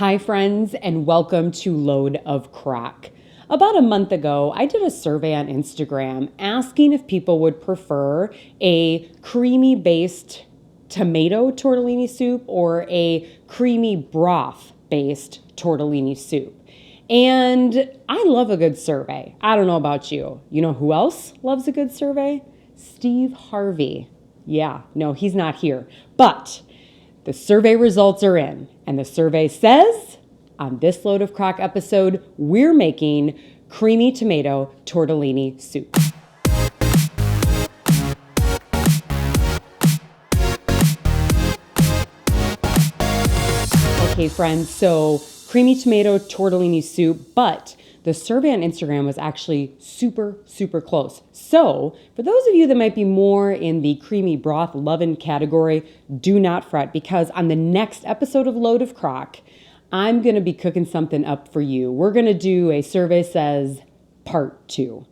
Hi friends, and welcome to Load of Crock. About a month ago, I did a survey on Instagram asking if people would prefer a creamy-based tomato tortellini soup or a creamy broth-based tortellini soup. And I love a good survey. I don't know about you. You know who else loves a good survey? Steve Harvey. Yeah, no, he's not here. But the survey results are in, and the survey says, on this Load of Crock episode, we're making creamy tomato tortellini soup. Okay, friends, so creamy tomato tortellini soup, but the survey on Instagram was actually super close. So for those of you that might be more in the creamy broth lovin' category, do not fret, because on the next episode of Load of Crock, I'm going to be cooking something up for you. We're going to do a survey says part 2.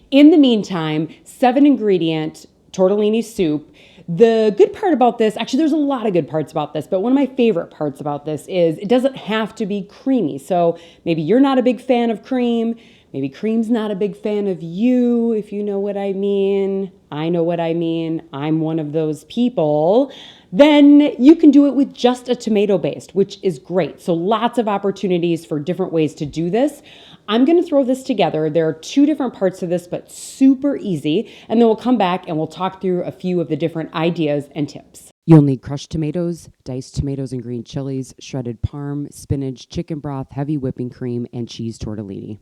In the meantime, 7-ingredient tortellini soup. The good part about this, actually there's a lot of good parts about this, but one of my favorite parts about this is it doesn't have to be creamy. So maybe you're not a big fan of cream. Maybe cream's not a big fan of you, if you know what I mean. I know what I mean. I'm one of those people. Then you can do it with just a tomato based, which is great. So lots of opportunities for different ways to do this. I'm going to throw this together. There are 2 different parts to this, but super easy. And then we'll come back and we'll talk through a few of the different ideas and tips. You'll need crushed tomatoes, diced tomatoes and green chilies, shredded parm, spinach, chicken broth, heavy whipping cream, and cheese tortellini.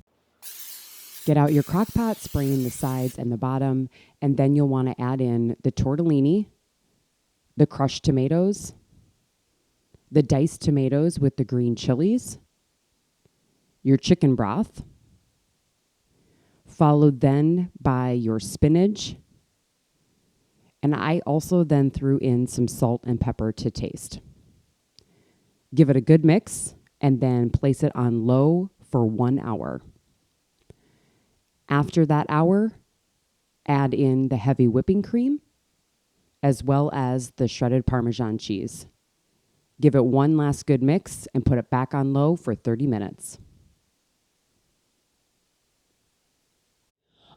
Get out your crock pot, spray in the sides and the bottom, and then you'll want to add in the tortellini, the crushed tomatoes, the diced tomatoes with the green chilies, your chicken broth, followed then by your spinach, and I also then threw in some salt and pepper to taste. Give it a good mix, and then place it on low for 1 hour. After that hour, add in the heavy whipping cream, as well as the shredded Parmesan cheese. Give it one last good mix and put it back on low for 30 minutes.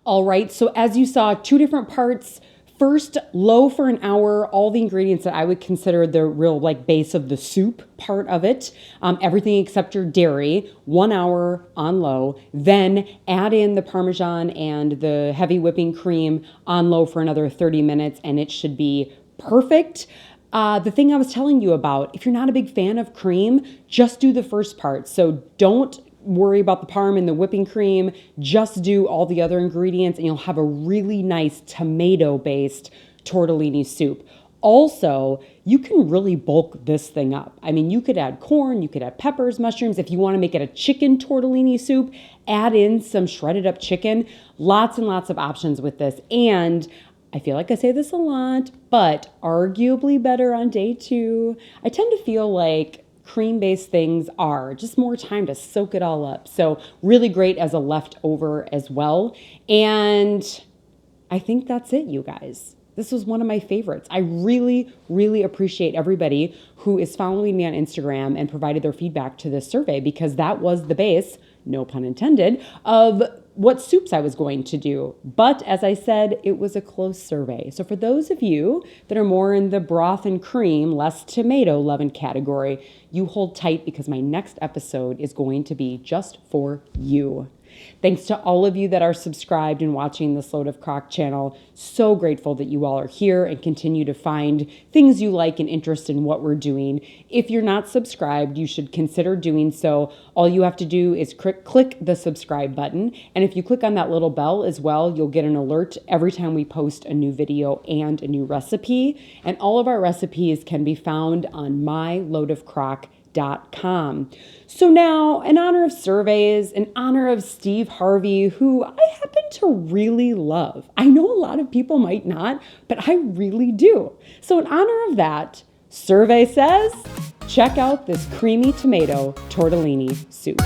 All right, so as you saw, 2 different parts. First, low for an hour, all the ingredients that I would consider the real base of the soup part of it. Everything except your dairy, 1 hour on low. Then add in the Parmesan and the heavy whipping cream on low for another 30 minutes, and it should be perfect. The thing I was telling you about, if you're not a big fan of cream, just do the first part. So don't worry about the parm and the whipping cream. Just do all the other ingredients and you'll have a really nice tomato-based tortellini soup. Also, you can really bulk this thing up. I mean, you could add corn, you could add peppers, mushrooms. If you want to make it a chicken tortellini soup, add in some shredded up chicken. Lots and lots of options with this. And I feel like I say this a lot, but arguably better on day 2. I tend to feel like cream-based things are just more time to soak it all up. So really great as a leftover as well. And I think that's it, you guys. This was one of my favorites. I really appreciate everybody who is following me on Instagram and provided their feedback to this survey, because that was the base, no pun intended, of what soups I was going to do. But as I said, it was a close survey. So for those of you that are more in the broth and cream, less tomato loving category, you hold tight, because my next episode is going to be just for you. Thanks to all of you that are subscribed and watching this Load of Crock channel. So grateful that you all are here and continue to find things you like and interest in what we're doing. If you're not subscribed, you should consider doing so. All you have to do is click the subscribe button. And if you click on that little bell as well, you'll get an alert every time we post a new video and a new recipe. And all of our recipes can be found on myloadofcrock.com. So now, in honor of surveys, in honor of Steve Harvey, who I happen to really love. I know a lot of people might not, but I really do. So in honor of that, survey says, check out this creamy tomato tortellini soup.